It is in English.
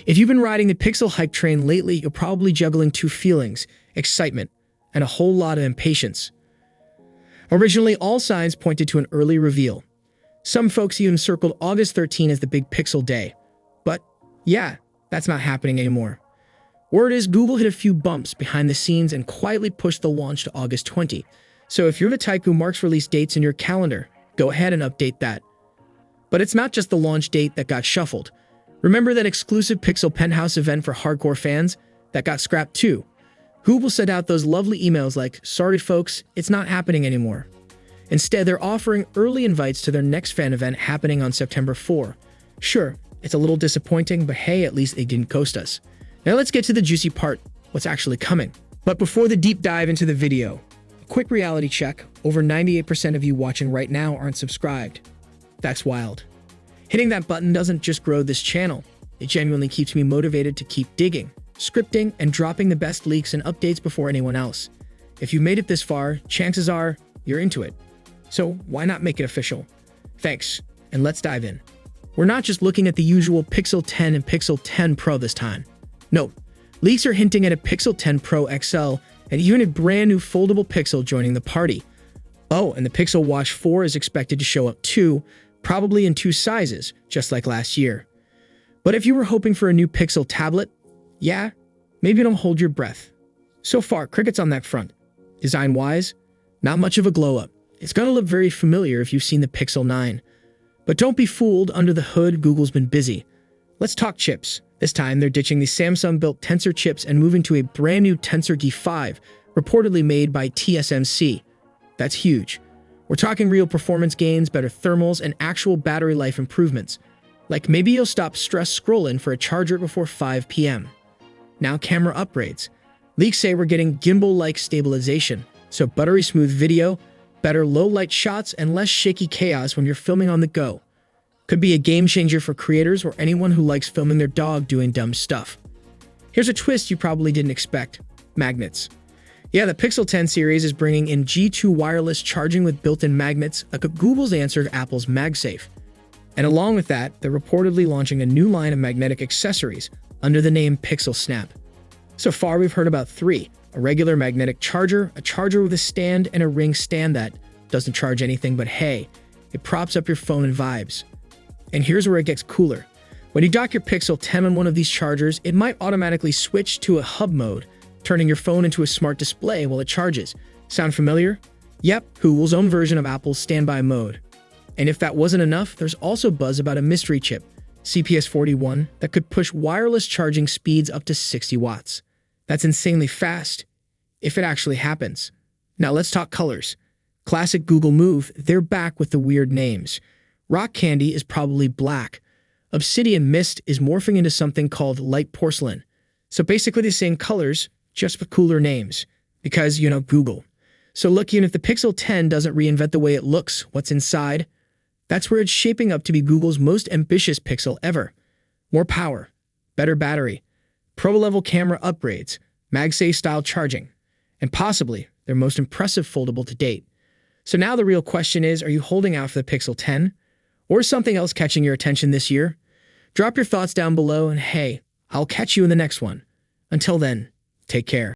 If you've been riding the Pixel hype train lately, you're probably juggling two feelings: excitement and a whole lot of impatience. Originally, all signs pointed to an early reveal. Some folks even circled August 13 as the big Pixel day. But yeah, that's not happening anymore. Word is Google hit a few bumps behind the scenes and quietly pushed the launch to August 20. So if you're the type who marks release dates in your calendar, go ahead and update that. But it's not just the launch date that got shuffled. Remember that exclusive Pixel Penthouse event for hardcore fans? That got scrapped too. Google sent out those lovely emails like, "Sorry folks, it's not happening anymore." Instead, they're offering early invites to their next fan event happening on September 4. Sure, it's a little disappointing, but hey, at least they didn't ghost us. Now let's get to the juicy part, what's actually coming. But before the deep dive into the video, a quick reality check: over 98% of you watching right now aren't subscribed. That's wild. Hitting that button doesn't just grow this channel, it genuinely keeps me motivated to keep digging, scripting, and dropping the best leaks and updates before anyone else. If you've made it this far, chances are you're into it. So why not make it official? Thanks, and let's dive in. We're not just looking at the usual Pixel 10 and Pixel 10 Pro this time. No, leaks are hinting at a Pixel 10 Pro XL and even a brand new foldable Pixel joining the party. Oh, and the Pixel Watch 4 is expected to show up too, probably in two sizes, just like last year. But if you were hoping for a new Pixel tablet, yeah, maybe don't hold your breath. So far, crickets on that front. Design-wise, not much of a glow-up. It's gonna look very familiar if you've seen the Pixel 9. But don't be fooled, under the hood, Google's been busy. Let's talk chips. This time, they're ditching the Samsung-built Tensor chips and moving to a brand new Tensor G5, reportedly made by TSMC. That's huge. We're talking real performance gains, better thermals, and actual battery life improvements. Like maybe you'll stop stress scrolling for a charger before 5 p.m. Now camera upgrades. Leaks say we're getting gimbal-like stabilization, so buttery smooth video, better low-light shots, and less shaky chaos when you're filming on the go. Could be a game-changer for creators or anyone who likes filming their dog doing dumb stuff. Here's a twist you probably didn't expect: magnets. Yeah, the Pixel 10 series is bringing in G2 wireless charging with built-in magnets, like Google's answer to Apple's MagSafe. And along with that, they're reportedly launching a new line of magnetic accessories under the name Pixel Snap. So far, we've heard about three: a regular magnetic charger, a charger with a stand, and a ring stand that doesn't charge anything, but hey, it props up your phone and vibes. And here's where it gets cooler. When you dock your Pixel 10 on one of these chargers, it might automatically switch to a hub mode, turning your phone into a smart display while it charges. Sound familiar? Yep, Google's own version of Apple's standby mode. And if that wasn't enough, there's also buzz about a mystery chip, CPS41, that could push wireless charging speeds up to 60 watts. That's insanely fast, if it actually happens. Now let's talk colors. Classic Google move, they're back with the weird names. Rock Candy is probably black. Obsidian Mist is morphing into something called Light Porcelain. So basically the same colors, just with cooler names. Because, you know, Google. So look, even if the Pixel 10 doesn't reinvent the way it looks, what's inside? That's where it's shaping up to be Google's most ambitious Pixel ever. More power, better battery, pro-level camera upgrades, MagSafe-style charging, and possibly their most impressive foldable to date. So now the real question is, are you holding out for the Pixel 10? Or is something else catching your attention this year? Drop your thoughts down below, and hey, I'll catch you in the next one. Until then, take care.